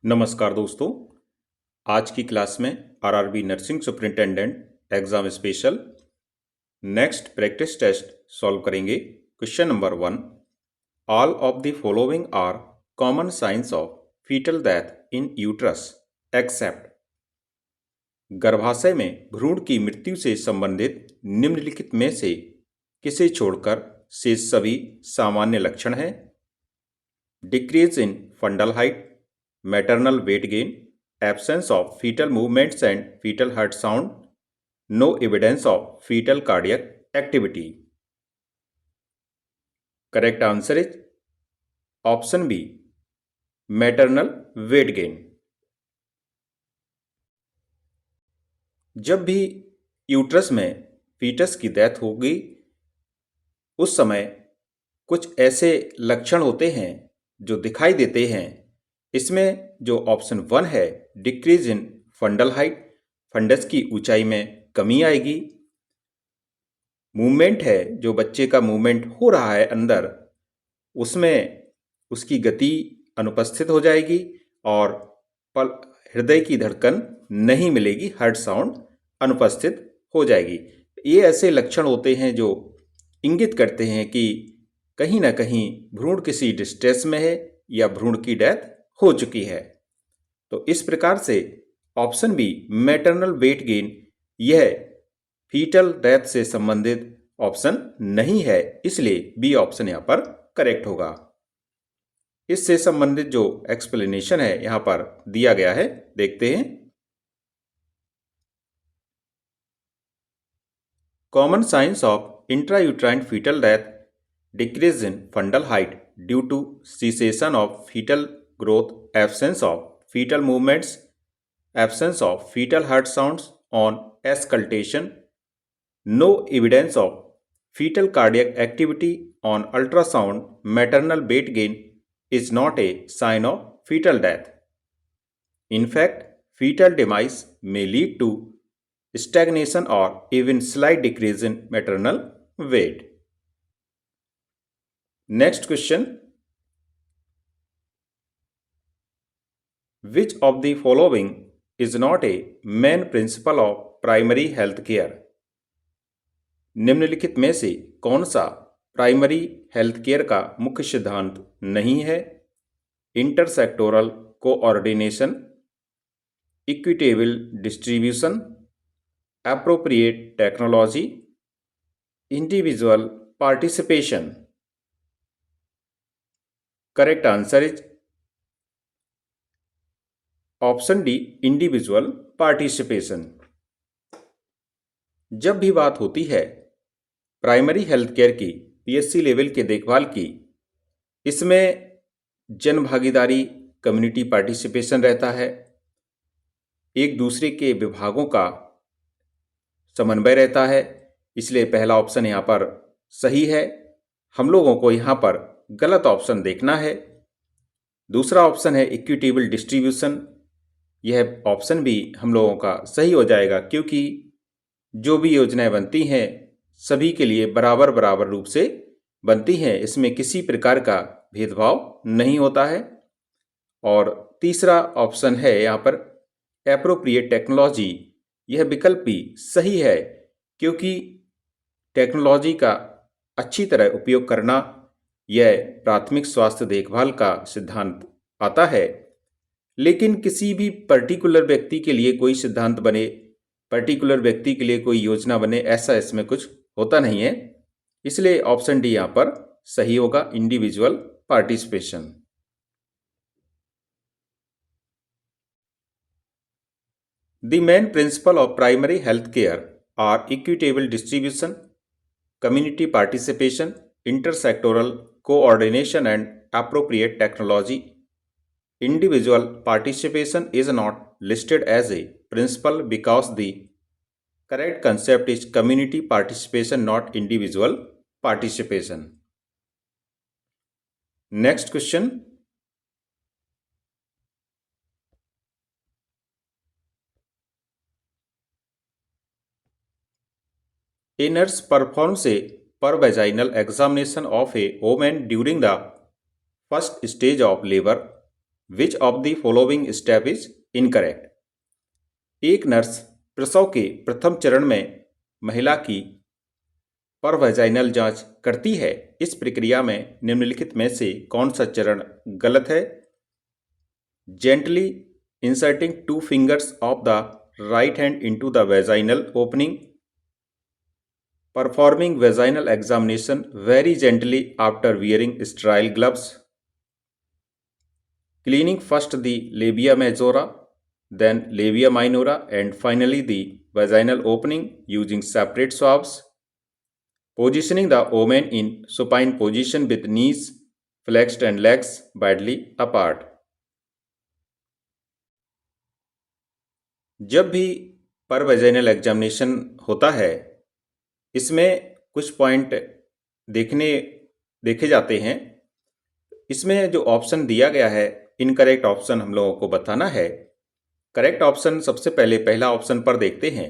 नमस्कार दोस्तों। आज की क्लास में RRB nursing superintendent exam special next practice test solve करेंगे। Question number 1, all of the following are common signs of fetal death in uterus except. गर्भाशय में भ्रूण की मृत्यु से संबंधित निम्नलिखित में से किसे छोड़कर शेष सभी सामान्य लक्षण हैं? Decrease in fundal height, maternal weight gain, absence of fetal movements and fetal heart sound, no evidence of fetal cardiac activity. Correct answer is option B, maternal weight gain. जब भी यूट्रस में फीटस की death होगी उस समय कुछ ऐसे लक्षण होते हैं जो दिखाई देते हैं। इसमें जो ऑप्शन 1 है, decrease in fundal height, fundus की ऊंचाई में कमी आएगी। मूवमेंट है, जो बच्चे का मूवमेंट हो रहा है अंदर, उसमें उसकी गति अनुपस्थित हो जाएगी और हृदय की धड़कन नहीं मिलेगी, हार्ट साउंड अनुपस्थित हो जाएगी। ये ऐसे लक्षण होते हैं जो इंगित करते हैं कि कहीं ना कहीं भ्रूण किसी डिस्ट्रेस में है या भ्रूण की डेथ हो चुकी है। तो इस प्रकार से option B, maternal weight gain, यह फीटल डेथ से संबंधित ऑप्शन नहीं है, इसलिए बी ऑप्शन यहां पर करेक्ट होगा। इससे संबंधित जो एक्सप्लेनेशन है यहां पर दिया गया है, देखते हैं। Common signs of intrauterine fetal death, decrease in fundal height due to cessation of fetal growth, absence of fetal movements, absence of fetal heart sounds on auscultation, no evidence of fetal cardiac activity on ultrasound, maternal weight gain is not a sign of fetal death. In fact, fetal demise may lead to stagnation or even slight decrease in maternal weight. Next question. Which of the following is not a main principle of primary health care? निम्नलिखित में से कौन सा primary health care का मुख्य सिद्धांत नहीं है? Intersectoral coordination, equitable distribution, appropriate technology, individual participation. Correct answer is option D, individual participation. जब भी बात होती है प्राइमरी हेल्थ केयर की, पीएचसी लेवल के देखभाल की, इसमें जन भागीदारी, कम्युनिटी पार्टिसिपेशन रहता है, एक दूसरे के विभागों का समन्वय रहता है, इसलिए पहला ऑप्शन यहाँ पर सही है। हम लोगों को यहाँ पर गलत ऑप्शन देखना है। दूसरा ऑप्शन है इक्विटेबल डिस्ट्रीब्यूशन, यह ऑप्शन भी हम लोगों का सही हो जाएगा, क्योंकि जो भी योजनाएं बनती हैं सभी के लिए बराबर बराबर रूप से बनती हैं, इसमें किसी प्रकार का भेदभाव नहीं होता है। और तीसरा ऑप्शन है यहाँ पर एप्रोप्रिएट टेक्नोलॉजी, यह विकल्प भी सही है, क्योंकि टेक्नोलॉजी का अच्छी तरह उपयोग करना यह प्राथमिक स्वास्थ्य देखभाल का सिद्धांत आता है। लेकिन किसी भी पर्टिकुलर व्यक्ति के लिए कोई सिद्धांत बने, पर्टिकुलर व्यक्ति के लिए कोई योजना बने, ऐसा इसमें कुछ होता नहीं है, इसलिए ऑप्शन डी यहां पर सही होगा, individual participation. The main principle of primary health care are equitable distribution, community participation, intersectoral coordination and appropriate technology. Individual participation is not listed as a principle because the correct concept is community participation, not individual participation. Next question. A nurse performs a per-vaginal examination of a woman during the first stage of labor. Which of the following step is incorrect. एक nurse प्रसव के प्रथम चरण में महिला की परवैजाइनल जांच करती है। इस प्रक्रिया में निम्नलिखित में से कौन सा चरण गलत है? Gently inserting 2 fingers of the right hand into the vaginal opening, performing vaginal examination very gently after wearing sterile gloves, cleaning first the labia majora, then labia minora, and finally the vaginal opening using separate swabs, positioning the woman in supine position with knees flexed and legs widely apart। जब भी परवैजाइनल examination होता है, इसमें कुछ point देखे जाते हैं। इसमें जो ऑप्शन दिया गया है, इनकरेक्ट ऑप्शन हम लोगों को बताना है। करेक्ट ऑप्शन सबसे पहले पहला ऑप्शन पर देखते हैं,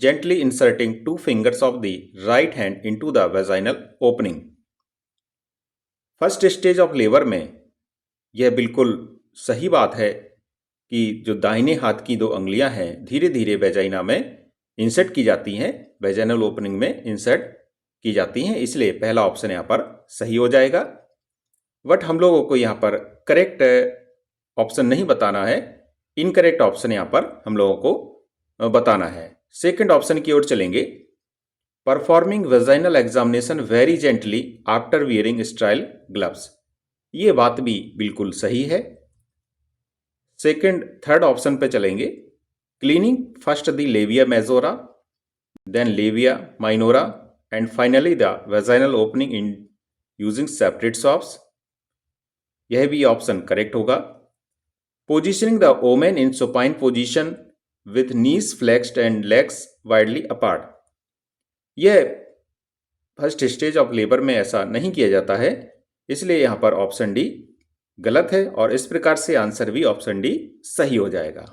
gently inserting 2 fingers of the right hand into the vaginal opening. First stage of labour में यह बिल्कुल सही बात है कि जो दाहिने हाथ की 2 अंगुलियां हैं धीरे धीरे वेजाइना में इंसर्ट की जाती हैं, वेजाइनल ओपनिंग में इंसर्ट की जाती हैं, इसलिए पहला ऑप्शन यहाँ पर सही हो जाएगा। बट हम लोगों को यहाँ पर करेक्ट ऑप्शन नहीं बताना है, इनकरेक्ट ऑप्शन यहाँ पर हम लोगों को बताना है। सेकंड ऑप्शन की ओर चलेंगे, performing vaginal examination very gently after wearing sterile gloves. ये बात भी बिल्कुल सही है। थर्ड ऑप्शन पे चलेंगे, cleaning first the labia majora, then labia minora, and finally the vaginal opening in using separate swabs. यह भी ऑप्शन करेक्ट होगा। Positioning the women in supine position with knees flexed and legs widely apart. यह first stage of labour में ऐसा नहीं किया जाता है, इसलिए यहाँ पर ऑप्शन डी गलत है और इस प्रकार से आंसर भी ऑप्शन डी सही हो जाएगा।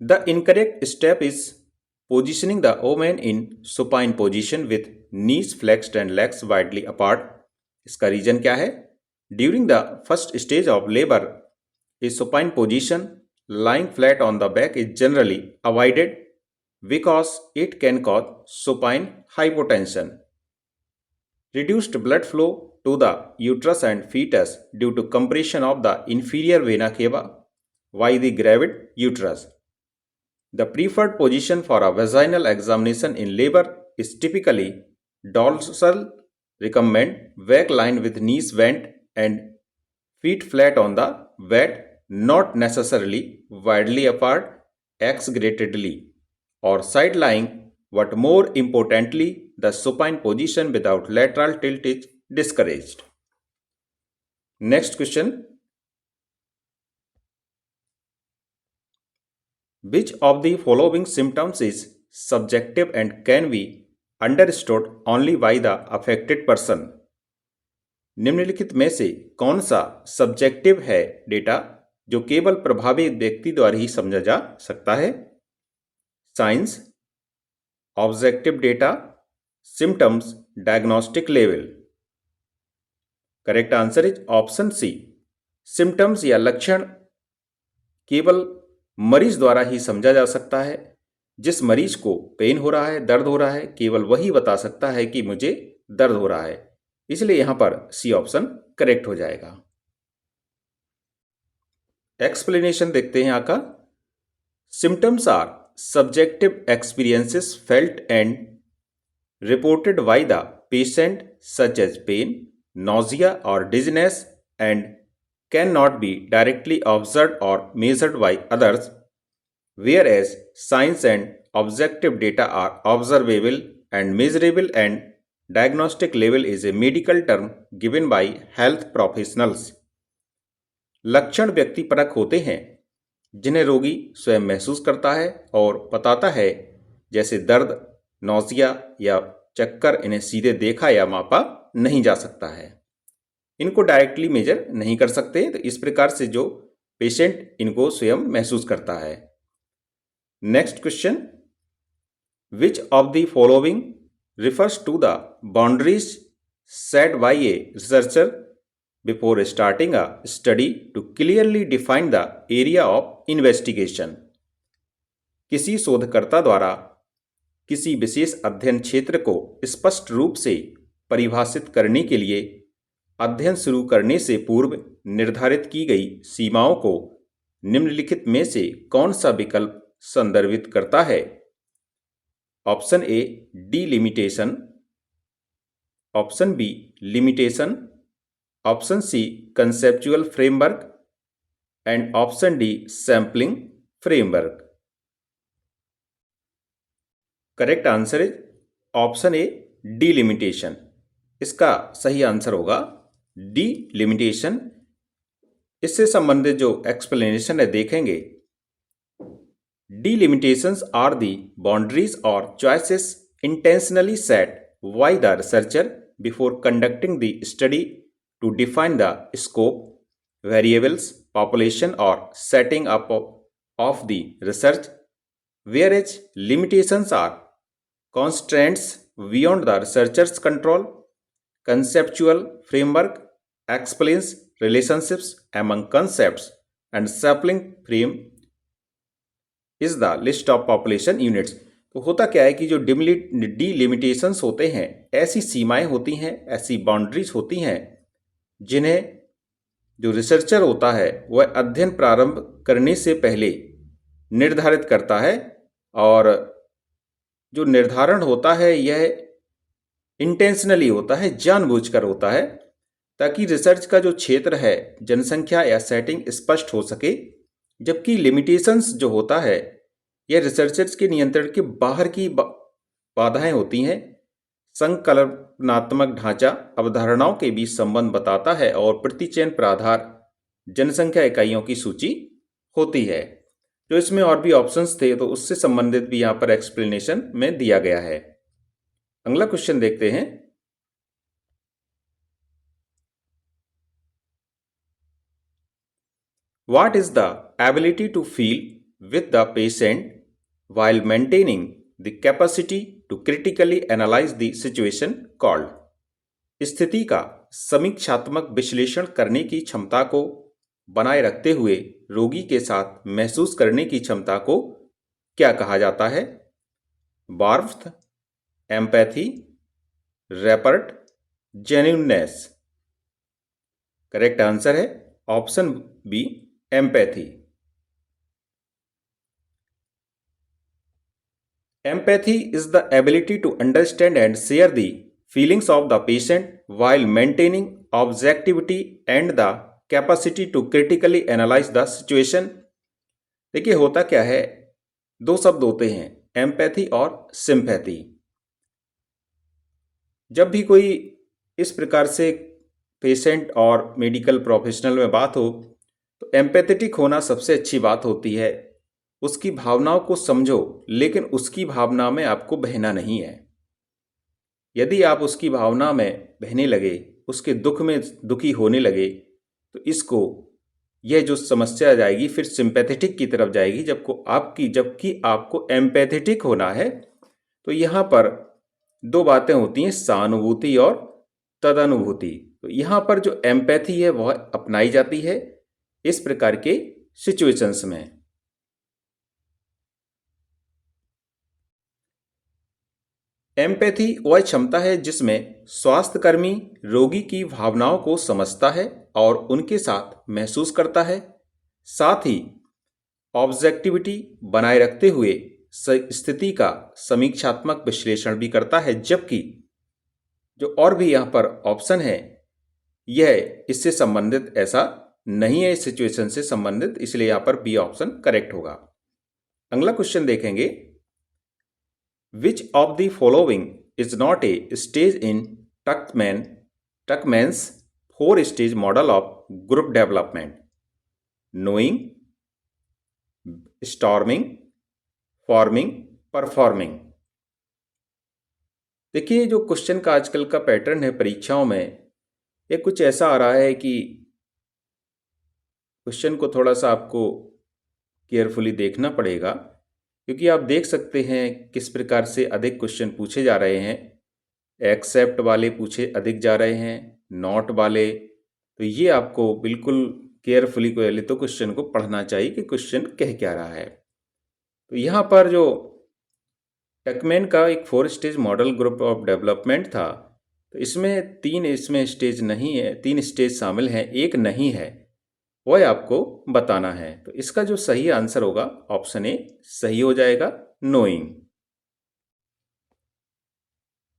The incorrect step is positioning the women in supine position with knees flexed and legs widely apart. इसका रीजन क्या है? During the first stage of labour A supine position lying flat on the back is generally avoided because it can cause supine hypotension, reduced blood flow to the uterus and fetus due to compression of the inferior vena cava by the gravid uterus. The preferred position for a vaginal examination in labor is typically dorsal recumbent, back lying with knees bent and feet flat on the bed, not necessarily widely apart, exaggeratedly, or side lying, but more importantly, the supine position without lateral tilt is discouraged. Next question. Which of the following symptoms is subjective and can be understood only by the affected person? निम्नलिखित में से कौन सा subjective है data जो केवल प्रभावित व्यक्ति द्वारा ही समझा जा सकता है? Signs, objective data, symptoms, diagnostic level. Correct answer is option C. Symptoms या लक्षण केवल मरीज द्वारा ही समझा जा सकता है। जिस मरीज को पेन हो रहा है, दर्द हो रहा है, केवल वही बता सकता है कि मुझे दर्द हो रहा है, इसलिए यहां पर सी ऑप्शन करेक्ट हो जाएगा। एक्सप्लेनेशन देखते हैं यहाँ का। Symptoms are subjective experiences felt and reported by the patient such as pain, nausea or dizziness and cannot be directly observed or measured by others, whereas science and objective data are observable and measurable, and diagnostic level is a medical term given by health professionals. लक्षण व्यक्तिपरक होते हैं जिन्हें रोगी स्वयं महसूस करता है और बताता है, जैसे दर्द, नौजिया या चक्कर। इन्हें सीधे देखा या मापा नहीं जा सकता है, इनको डायरेक्टली मेजर नहीं कर सकते, तो इस प्रकार से जो पेशेंट इनको स्वयं महसूस करता है। Next question, which of the following refers to the boundaries set by a researcher before starting a study to clearly define the area of investigation. किसी शोधकर्ता द्वारा किसी विशेष अध्ययन क्षेत्र को स्पष्ट रूप से परिभाषित करने के लिए अध्ययन शुरू करने से पूर्व निर्धारित की गई सीमाओं को निम्नलिखित में से कौन सा विकल्प संदर्भित करता है? Option A delimitation, option B limitation, option C conceptual framework and option D sampling framework. Correct answer is option A delimitation. इसका सही आंसर होगा डिलिमिटेशन। इससे संबंधित जो एक्सप्लेनेशन है देखेंगे। डिलिमिटेशंस आर दी बाउंड्रीज और choices intentionally set by the researcher before conducting the study to define the scope, variables, population और setting up of the research, whereas limitations are constraints beyond the researcher's control. Conceptual framework explains relationships among concepts and sampling frame is the list of population units. तो होता क्या है कि जो डिलिमिटेशंस होते हैं, ऐसी सीमाएं होती हैं, ऐसी बाउंड्रीज होती हैं जिन्हें जो रिसर्चर होता है वह अध्ययन प्रारंभ करने से पहले निर्धारित करता है, और जो निर्धारण होता है यह इंटेंशनली होता है, जानबूझकर होता है, ताकि रिसर्च का जो क्षेत्र है, जनसंख्या या सेटिंग स्पष्ट हो सके। जबकि लिमिटेशंस जो होता है यह रिसर्चर्स के नियंत्रण के बाहर की बाधाएं होती हैं। संकल्पनात्मक ढांचा अवधारणाओं के बीच संबंध बताता है और प्रतिचयन प्राधार जनसंख्या इकाइयों की सूची होती है। जो इसमें और भी ऑप्शंस थे तो उससे संबंधित भी यहाँ पर एक्सप्लेनेशन में दिया गया है। अगला क्वेश्चन देखते हैं। What is the ability to feel with the patient while maintaining the capacity to critically analyze the situation called? स्थिति का समीक्षात्मक विश्लेषण करने की क्षमता को बनाए रखते हुए रोगी के साथ महसूस करने की क्षमता को क्या कहा जाता है? Warmth, empathy, rapport, genuineness. Correct answer है option B empathy. Empathy is the ability to understand and share the feelings of the patient while maintaining objectivity and the capacity to critically analyze the situation. देखिए होता क्या है, दो शब्द होते हैं, empathy और सिंपैथी। जब भी कोई इस प्रकार से पेशेंट और मेडिकल प्रोफेशनल में बात हो तो एम्पैथेटिक होना सबसे अच्छी बात होती है। उसकी भावनाओं को समझो, लेकिन उसकी भावना में आपको बहना नहीं है। यदि आप उसकी भावना में बहने लगे, उसके दुख में दुखी होने लगे, तो इसको यह जो समस्या जाएगी फिर सिंपैथेटिक की तरफ जाएगी। जबकि आपको एम्पैथेटिक होना है। तो यहाँ पर दो बातें होती हैं, सहानुभूति और तदनुभूति। तो यहाँ पर जो एम्पैथी है वह अपनाई जाती है इस प्रकार के सिचुएशंस में। एम्पैथी वह क्षमता है जिसमें स्वास्थ्यकर्मी रोगी की भावनाओं को समझता है और उनके साथ महसूस करता है, साथ ही ऑब्जेक्टिविटी बनाए रखते हुए स्थिति का समीक्षात्मक विश्लेषण भी करता है। जबकि जो और भी यहाँ पर ऑप्शन है यह इससे संबंधित ऐसा नहीं है, इस सिचुएशन से संबंधित, इसलिए यहाँ पर बी ऑप्शन करेक्ट होगा। अगला क्वेश्चन देखेंगे। Which of the following is not a stage in Tuckman's 4-stage model of group development? Knowing, storming, forming, performing. देखिए जो क्वेश्चन का आजकल का पैटर्न है परीक्षाओं में, ये कुछ ऐसा आ रहा है कि क्वेश्चन को थोड़ा सा आपको केयरफुली देखना पड़ेगा, क्योंकि आप देख सकते हैं किस प्रकार से अधिक क्वेश्चन पूछे जा रहे हैं एक्सेप्ट वाले पूछे अधिक जा रहे हैं, नॉट वाले, तो ये आपको बिल्कुल केयरफुली पहले तो क्वेश्चन को पढ़ना चाहिए कि क्वेश्चन कह क्या रहा है। तो यहाँ पर जो टकमैन का एक 4 stage model group of development था, तो इसमें 3 स्टेज नहीं है, 3 स्टेज शामिल हैं, एक नहीं है, वह आपको बताना है। तो इसका जो सही आंसर होगा ऑप्शन ए सही हो जाएगा, knowing.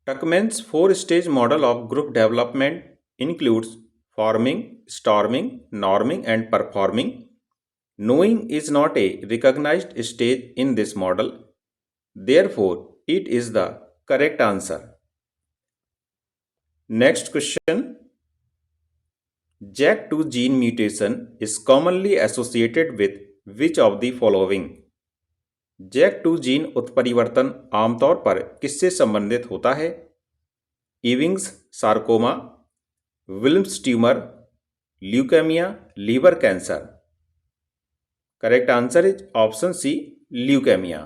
Tuckman's 4 stage model of group development includes forming, storming, norming and performing. Knowing is not a recognized stage in this model. Therefore, it is the correct answer. Next question. JAK2 gene mutation is commonly associated with which of the following? JAK2 gene उत्परिवर्तन आमतौर पर किससे संबंधित होता है? Ewing's sarcoma, Wilms tumour, leukaemia, liver cancer. Correct answer is option C, leukaemia.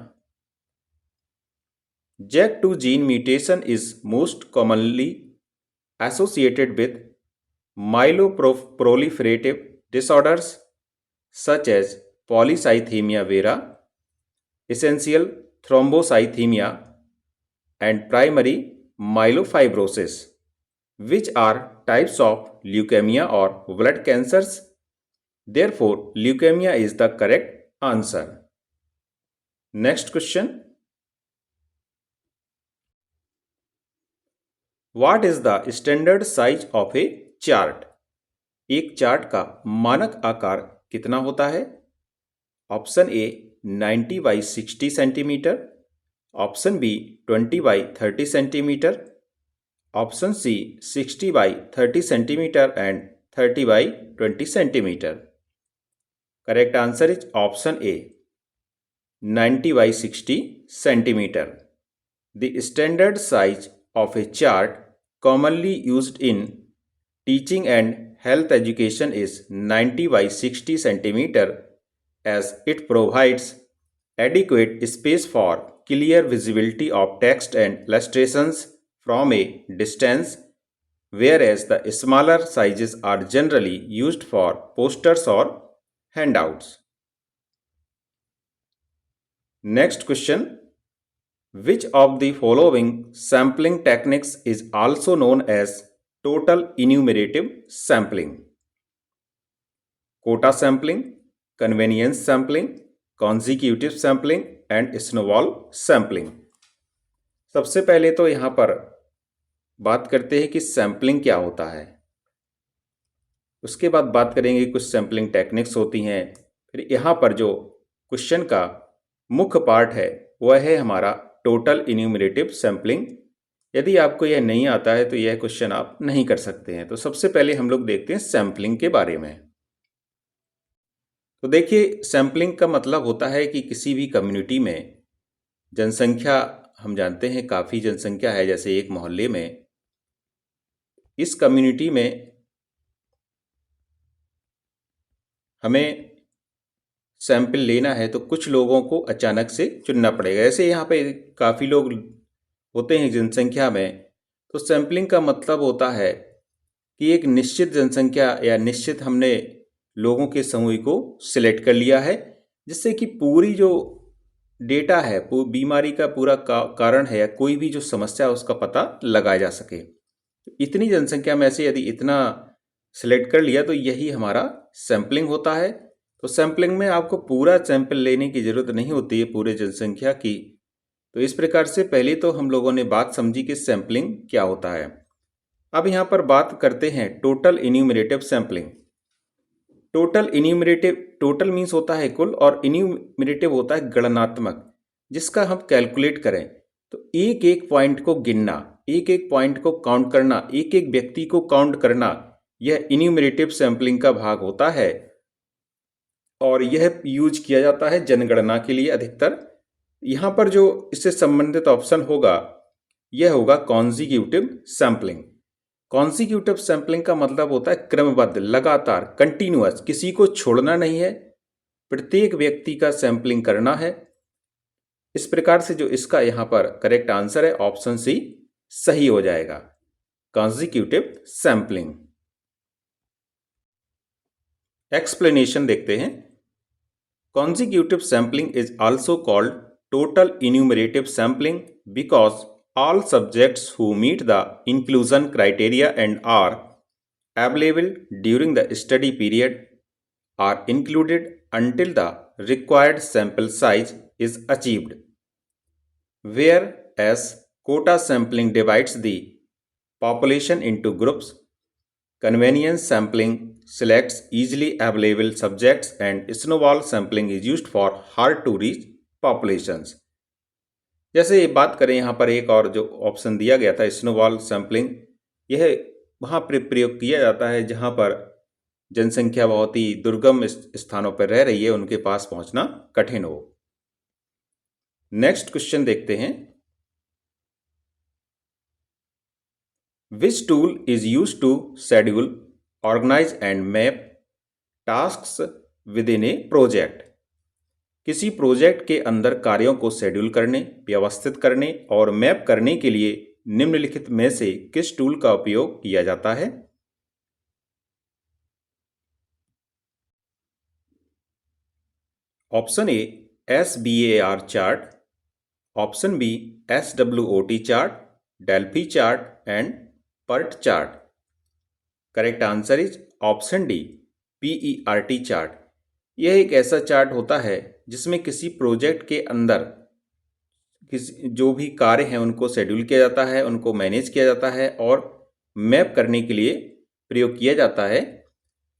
JAK2 gene mutation is most commonly associated with myeloproliferative disorders such as polycythemia vera, essential thrombocythemia, and primary myelofibrosis, which are types of leukemia or blood cancers. Therefore, leukemia is the correct answer. Next question. What is the standard size of a chart? एक chart का मानक आकार कितना होता है? Option A 90 by 60 centimetre, option B 20 by 30 centimetre, option C 60 by 30 centimetre and 30 by 20 centimetre. Correct answer is option A 90 by 60 centimetre. The standard size of a chart commonly used in teaching and health education is 90 by 60 centimeter as it provides adequate space for clear visibility of text and illustrations from a distance, whereas the smaller sizes are generally used for posters or handouts. Next question. Which of the following sampling techniques is also known as total enumerative sampling? Quota sampling, convenience sampling, consecutive sampling and snowball sampling. सबसे पहले तो यहाँ पर बात करते हैं कि sampling क्या होता है, उसके बाद बात करेंगे कुछ सैम्पलिंग टेक्निक्स होती हैं, फिर यहाँ पर जो क्वेश्चन का मुख्य पार्ट है वह है हमारा टोटल इन्यूमरेटिव सैम्पलिंग। यदि आपको यह नहीं आता है तो यह क्वेश्चन आप नहीं कर सकते हैं। तो सबसे पहले हम लोग देखते हैं सैम्पलिंग के बारे में। तो देखिए, सैम्पलिंग का मतलब होता है कि किसी भी कम्युनिटी में जनसंख्या, हम जानते हैं काफ़ी जनसंख्या है, जैसे एक मोहल्ले में, इस कम्युनिटी में हमें सैंपल लेना है तो कुछ लोगों को अचानक से चुनना पड़ेगा। ऐसे यहाँ पे काफ़ी लोग होते हैं जनसंख्या में, तो सैंपलिंग का मतलब होता है कि एक निश्चित जनसंख्या या निश्चित हमने लोगों के समूह को सिलेक्ट कर लिया है, जिससे कि पूरी जो डेटा है, बीमारी का पूरा कारण है या कोई भी जो समस्या है उसका पता लगाया जा सके। इतनी जनसंख्या में से यदि इतना सिलेक्ट कर लिया तो यही हमारा सैंपलिंग होता है। तो सैंपलिंग में आपको पूरा सैंपल लेने की ज़रूरत नहीं होती है पूरे जनसंख्या की। तो इस प्रकार से पहले तो हम लोगों ने बात समझी कि सैंपलिंग क्या होता है। अब यहाँ पर बात करते हैं टोटल इन्यूमरेटिव सैंपलिंग। टोटल मीन्स होता है कुल, और इन्यूमरेटिव होता है गणनात्मक, जिसका हम कैलकुलेट करें तो एक एक पॉइंट को गिनना, एक एक पॉइंट को काउंट करना, एक एक व्यक्ति को काउंट करना, यह इन्यूमरेटिव सैंपलिंग का भाग होता है। और यह यूज किया जाता है जनगणना के लिए अधिकतर। यहाँ पर जो इससे संबंधित ऑप्शन होगा यह होगा कॉन्जिक्यूटिव सैंपलिंग। कॉन्जिक्यूटिव सैंपलिंग का मतलब होता है क्रमबद्ध, लगातार, कंटिन्यूअस, किसी को छोड़ना नहीं है, प्रत्येक व्यक्ति का सैंपलिंग करना है। इस प्रकार से जो इसका यहाँ पर करेक्ट आंसर है ऑप्शन सी, सही हो जाएगा। Consecutive sampling. एक्सप्लेनेशन देखते हैं। Consecutive sampling is also called total enumerative sampling because all subjects who meet the inclusion criteria and are available during the study period are included until the required sample size is achieved. Whereas quota sampling divides the population into groups, convenience sampling selects easily available subjects and snowball sampling is used for hard to reach populations. जैसे बात करें यहाँ पर एक और जो option दिया गया था स्नोबॉल सैंपलिंग, यह वहाँ पर प्रयोग किया जाता है जहाँ पर जनसंख्या बहुत ही दुर्गम स्थानों पर रह रही है, उनके पास पहुँचना कठिन हो। नेक्स्ट क्वेश्चन देखते हैं। Which tool is used to schedule, organize and map tasks within a project? किसी प्रोजेक्ट के अंदर कार्यों को शेड्यूल करने, व्यवस्थित करने और मैप करने के लिए निम्नलिखित में से किस टूल का उपयोग किया जाता है? Option A SBAR chart, option B SWOT chart, Delphi chart and PERT chart. Correct answer is option D PERT chart. यह एक ऐसा चार्ट होता है जिसमें किसी प्रोजेक्ट के अंदर जो भी कार्य हैं उनको शेड्यूल किया जाता है, उनको मैनेज किया जाता है और मैप करने के लिए प्रयोग किया जाता है।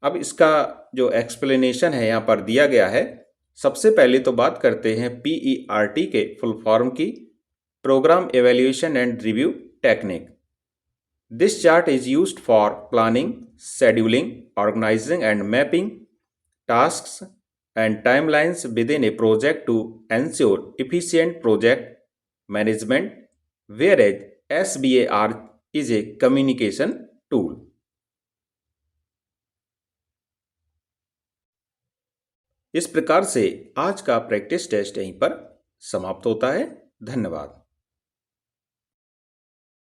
अब इसका जो एक्सप्लेनेशन है यहाँ पर दिया गया है। सबसे पहले तो बात करते हैं PERT के फुल फॉर्म की, programme evaluation and review technique. This chart is used for planning, scheduling, organising and mapping tasks and timelines within a project to ensure efficient project management, whereas SBAR is a communication tool. इस प्रकार से आज का practice test यहीं पर समाप्त होता है। धन्यवाद।